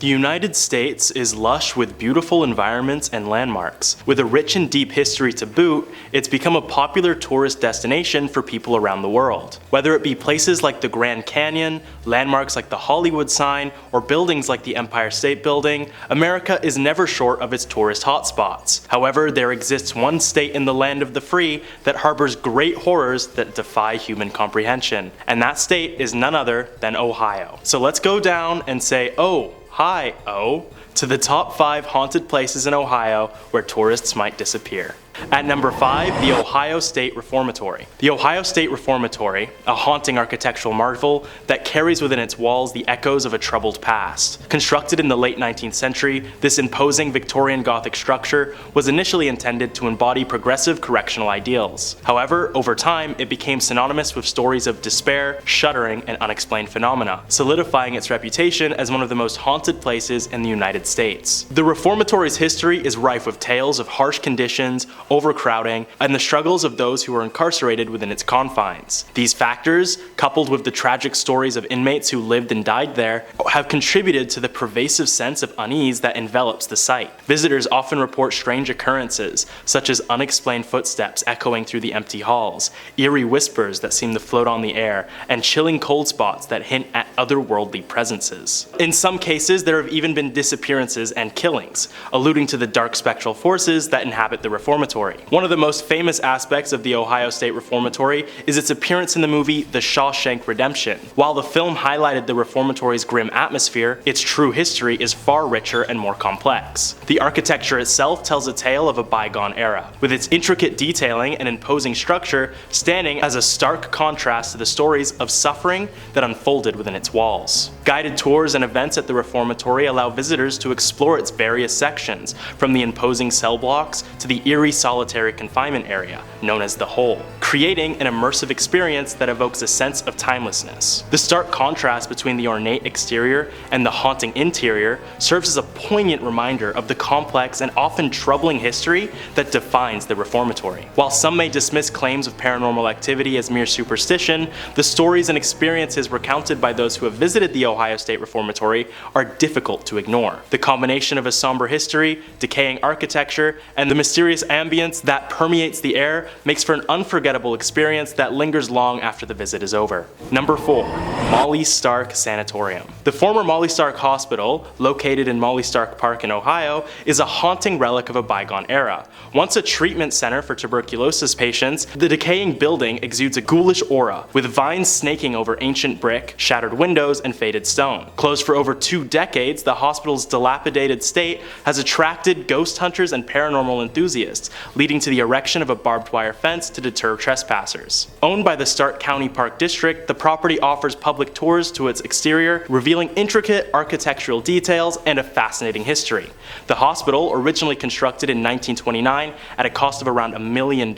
The United States is lush with beautiful environments and landmarks. With a rich and deep history to boot, it's become a popular tourist destination for people around the world. Whether it be places like the Grand Canyon, landmarks like the Hollywood sign, or buildings like the Empire State Building, America is never short of its tourist hotspots. However, there exists one state in the land of the free that harbors great horrors that defy human comprehension. And that state is none other than Ohio. So let's go down and say, oh, hi, to the top 5 haunted places in Ohio where tourists might disappear. At number 5, the Ohio State Reformatory. The Ohio State Reformatory, a haunting architectural marvel that carries within its walls the echoes of a troubled past. Constructed in the late 19th century, this imposing Victorian Gothic structure was initially intended to embody progressive correctional ideals. However, over time, it became synonymous with stories of despair, shuddering, and unexplained phenomena, solidifying its reputation as one of the most haunted places in the United States. The Reformatory's history is rife with tales of harsh conditions, overcrowding, and the struggles of those who were incarcerated within its confines. These factors, coupled with the tragic stories of inmates who lived and died there, have contributed to the pervasive sense of unease that envelops the site. Visitors often report strange occurrences, such as unexplained footsteps echoing through the empty halls, eerie whispers that seem to float on the air, and chilling cold spots that hint at otherworldly presences. In some cases, there have even been disappearances and killings, alluding to the dark spectral forces that inhabit the Reformatory. One of the most famous aspects of the Ohio State Reformatory is its appearance in the movie The Shawshank Redemption. While the film highlighted the Reformatory's grim atmosphere, its true history is far richer and more complex. The architecture itself tells a tale of a bygone era, with its intricate detailing and imposing structure standing as a stark contrast to the stories of suffering that unfolded within its walls. Guided tours and events at the Reformatory allow visitors to explore its various sections, from the imposing cell blocks to the eerie solitary confinement area, known as the Hole, creating an immersive experience that evokes a sense of timelessness. The stark contrast between the ornate exterior and the haunting interior serves as a poignant reminder of the complex and often troubling history that defines the Reformatory. While some may dismiss claims of paranormal activity as mere superstition, the stories and experiences recounted by those who have visited the Ohio State Reformatory are difficult to ignore. The combination of a somber history, decaying architecture, and the mysterious ambience that permeates the air makes for an unforgettable experience that lingers long after the visit is over. Number 4. Molly Stark Sanatorium. The former Molly Stark Hospital, located in Molly Stark Park in Ohio, is a haunting relic of a bygone era. Once a treatment center for tuberculosis patients, the decaying building exudes a ghoulish aura, with vines snaking over ancient brick, shattered windows, and faded stone. Closed for over 2 decades, the hospital's dilapidated state has attracted ghost hunters and paranormal enthusiasts, leading to the erection of a barbed wire fence to deter trespassers. Owned by the Stark County Park District, the property offers public tours to its exterior, revealing intricate architectural details and a fascinating history. The hospital, originally constructed in 1929 at a cost of around $1 million,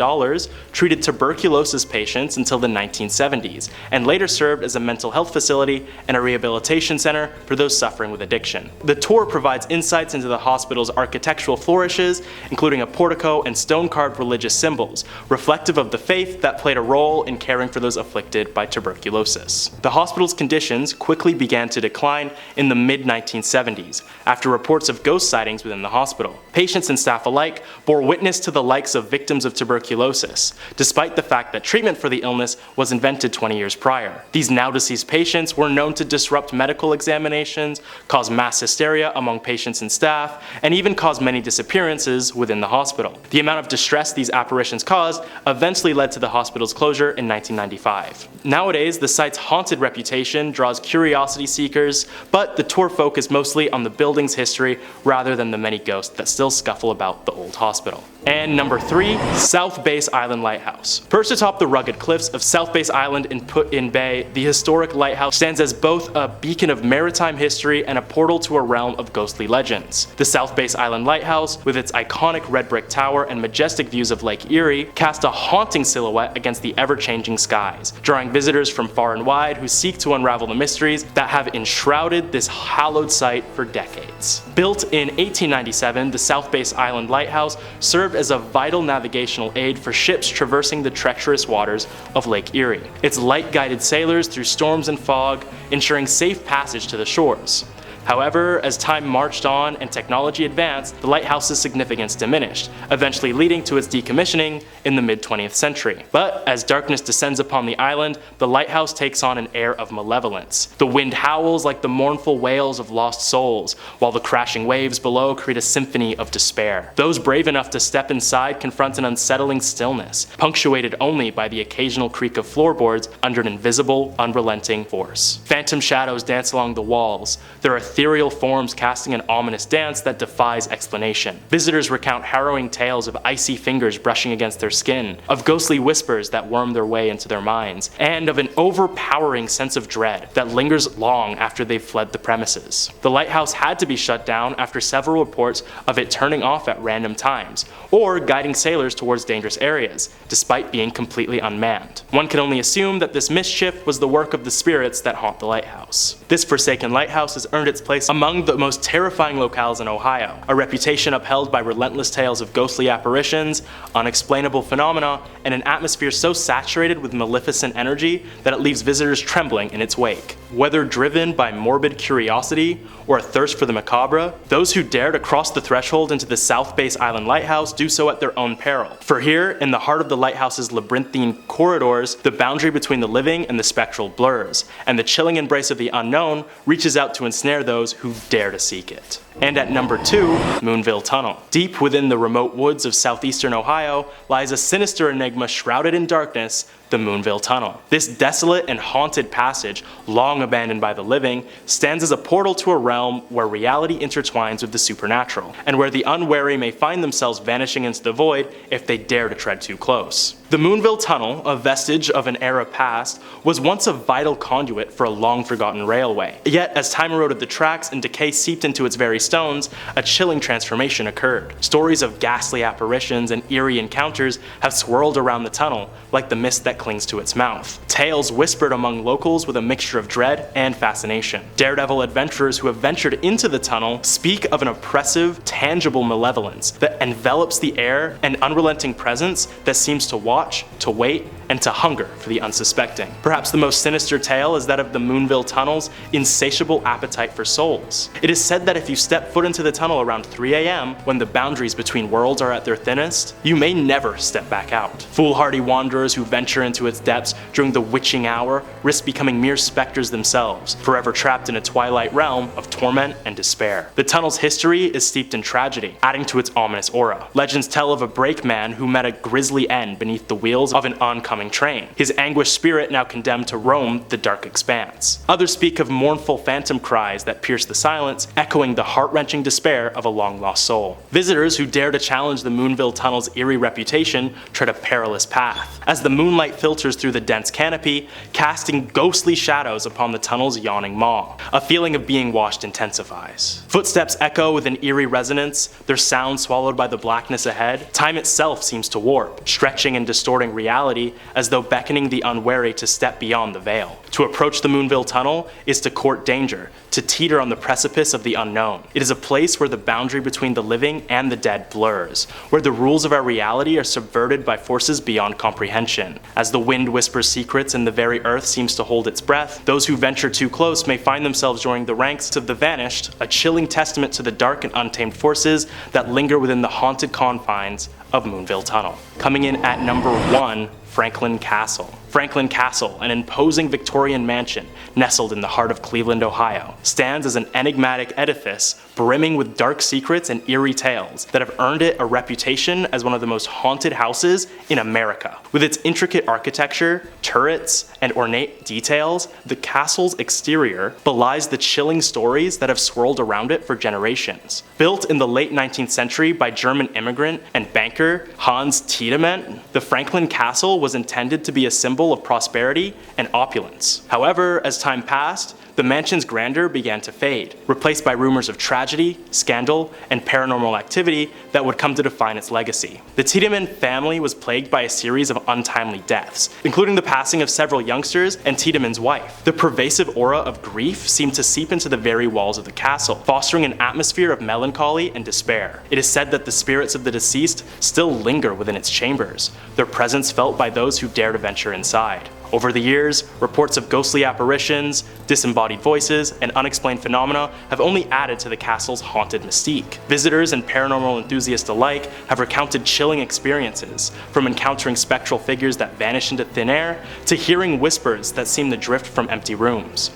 treated tuberculosis patients until the 1970s, and later served as a mental health facility and a rehabilitation center for those suffering with addiction. The tour provides insights into the hospital's architectural flourishes, including a portico and stone-carved religious symbols, reflective of the faith that played a role in caring for those afflicted by tuberculosis. The hospital's conditions quickly began to decline in the mid-1970s, after reports of ghost sightings within the hospital. Patients and staff alike bore witness to the likes of victims of tuberculosis, despite the fact that treatment for the illness was invented 20 years prior. These now-deceased patients were known to disrupt medical examinations, cause mass hysteria among patients and staff, and even cause many disappearances within the hospital. The amount of distress these apparitions caused eventually led to the hospital's closure in 1995. Nowadays, the site's haunted reputation draws curiosity seekers, but the tour focused mostly on the building's history rather than the many ghosts that still scuffle about the old hospital. And number 3, South Base Island Lighthouse. Perched atop the rugged cliffs of South Base Island in Put-in Bay, the historic lighthouse stands as both a beacon of maritime history and a portal to a realm of ghostly legends. The South Base Island Lighthouse, with its iconic red brick tower and majestic views of Lake Erie, cast a haunting silhouette against the ever-changing skies, drawing visitors from far and wide who seek to unravel the mysteries that have enshrouded this hallowed site for decades. Built in 1897, the South Base Island Lighthouse served as a vital navigational aid for ships traversing the treacherous waters of Lake Erie. Its light guided sailors through storms and fog, ensuring safe passage to the shores. However, as time marched on and technology advanced, the lighthouse's significance diminished, eventually leading to its decommissioning in the mid-20th century. But as darkness descends upon the island, the lighthouse takes on an air of malevolence. The wind howls like the mournful wails of lost souls, while the crashing waves below create a symphony of despair. Those brave enough to step inside confront an unsettling stillness, punctuated only by the occasional creak of floorboards under an invisible, unrelenting force. Phantom shadows dance along the walls, their ethereal forms casting an ominous dance that defies explanation. Visitors recount harrowing tales of icy fingers brushing against their skin, of ghostly whispers that worm their way into their minds, and of an overpowering sense of dread that lingers long after they've fled the premises. The lighthouse had to be shut down after several reports of it turning off at random times, or guiding sailors towards dangerous areas, despite being completely unmanned. One can only assume that this mischief was the work of the spirits that haunt the lighthouse. This forsaken lighthouse has earned its place among the most terrifying locales in Ohio, a reputation upheld by relentless tales of ghostly apparitions, unexplainable phenomena, and an atmosphere so saturated with maleficent energy that it leaves visitors trembling in its wake. Whether driven by morbid curiosity or a thirst for the macabre, those who dare to cross the threshold into the South Base Island Lighthouse do so at their own peril. For here, in the heart of the lighthouse's labyrinthine corridors, the boundary between the living and the spectral blurs, and the chilling embrace of the unknown reaches out to ensnare those who dare to seek it. And at number 2, Moonville Tunnel. Deep within the remote woods of southeastern Ohio lies a sinister enigma shrouded in darkness, the Moonville Tunnel. This desolate and haunted passage, long abandoned by the living, stands as a portal to a realm where reality intertwines with the supernatural, and where the unwary may find themselves vanishing into the void if they dare to tread too close. The Moonville Tunnel, a vestige of an era past, was once a vital conduit for a long-forgotten railway. Yet, as time eroded the tracks and decay seeped into its very stones, a chilling transformation occurred. Stories of ghastly apparitions and eerie encounters have swirled around the tunnel, like the mist that clings to its mouth. Tales whispered among locals with a mixture of dread and fascination. Daredevil adventurers who have ventured into the tunnel speak of an oppressive, tangible malevolence that envelops the air, an unrelenting presence that seems to watch, to wait, and to hunger for the unsuspecting. Perhaps the most sinister tale is that of the Moonville Tunnel's insatiable appetite for souls. It is said that if you step foot into the tunnel around 3 a.m., when the boundaries between worlds are at their thinnest, you may never step back out. Foolhardy wanderers who venture into its depths during the witching hour risk becoming mere specters themselves, forever trapped in a twilight realm of torment and despair. The tunnel's history is steeped in tragedy, adding to its ominous aura. Legends tell of a brakeman who met a grisly end beneath the wheels of an oncoming train, his anguished spirit now condemned to roam the dark expanse. Others speak of mournful phantom cries that pierce the silence, echoing the heart-wrenching despair of a long-lost soul. Visitors who dare to challenge the Moonville Tunnel's eerie reputation tread a perilous path, as the moonlight filters through the dense canopy, casting ghostly shadows upon the tunnel's yawning maw. A feeling of being watched intensifies. Footsteps echo with an eerie resonance, their sound swallowed by the blackness ahead. Time itself seems to warp, stretching and distorting reality as though beckoning the unwary to step beyond the veil. To approach the Moonville Tunnel is to court danger, to teeter on the precipice of the unknown. It is a place where the boundary between the living and the dead blurs, where the rules of our reality are subverted by forces beyond comprehension. As the wind whispers secrets and the very earth seems to hold its breath, those who venture too close may find themselves joining the ranks of the vanished, a chilling testament to the dark and untamed forces that linger within the haunted confines of Moonville Tunnel. Coming in at number 1, Franklin Castle. Franklin Castle, an imposing Victorian mansion nestled in the heart of Cleveland, Ohio, stands as an enigmatic edifice brimming with dark secrets and eerie tales that have earned it a reputation as one of the most haunted houses in America. With its intricate architecture, turrets, and ornate details, the castle's exterior belies the chilling stories that have swirled around it for generations. Built in the late 19th century by German immigrant and banker Hans Tiedemann, the Franklin Castle was intended to be a symbol of prosperity and opulence. However, as time passed, the mansion's grandeur began to fade, replaced by rumors of tragedy, scandal, and paranormal activity that would come to define its legacy. The Tiedemann family was plagued by a series of untimely deaths, including the passing of several youngsters and Tiedemann's wife. The pervasive aura of grief seemed to seep into the very walls of the castle, fostering an atmosphere of melancholy and despair. It is said that the spirits of the deceased still linger within its chambers, their presence felt by those who dare to venture inside. Over the years, reports of ghostly apparitions, disembodied voices, and unexplained phenomena have only added to the castle's haunted mystique. Visitors and paranormal enthusiasts alike have recounted chilling experiences, from encountering spectral figures that vanish into thin air, to hearing whispers that seem to drift from empty rooms.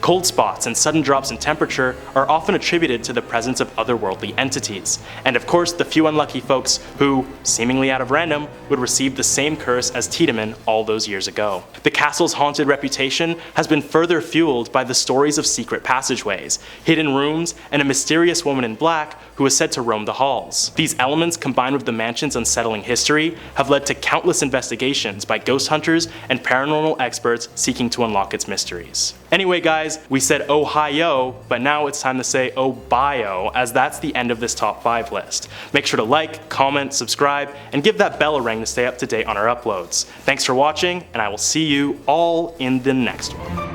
Cold spots and sudden drops in temperature are often attributed to the presence of otherworldly entities, and of course the few unlucky folks who, seemingly out of random, would receive the same curse as Tiedemann all those years ago. The castle's haunted reputation has been further fueled by the stories of secret passageways, hidden rooms, and a mysterious woman in black who is said to roam the halls. These elements, combined with the mansion's unsettling history, have led to countless investigations by ghost hunters and paranormal experts seeking to unlock its mysteries. Anyway guys, we said oh hi yo, but now it's time to say oh bye-o, as that's the end of this top 5 list. Make sure to like, comment, subscribe, and give that bell a ring to stay up to date on our uploads. Thanks for watching, and I will see you all in the next one.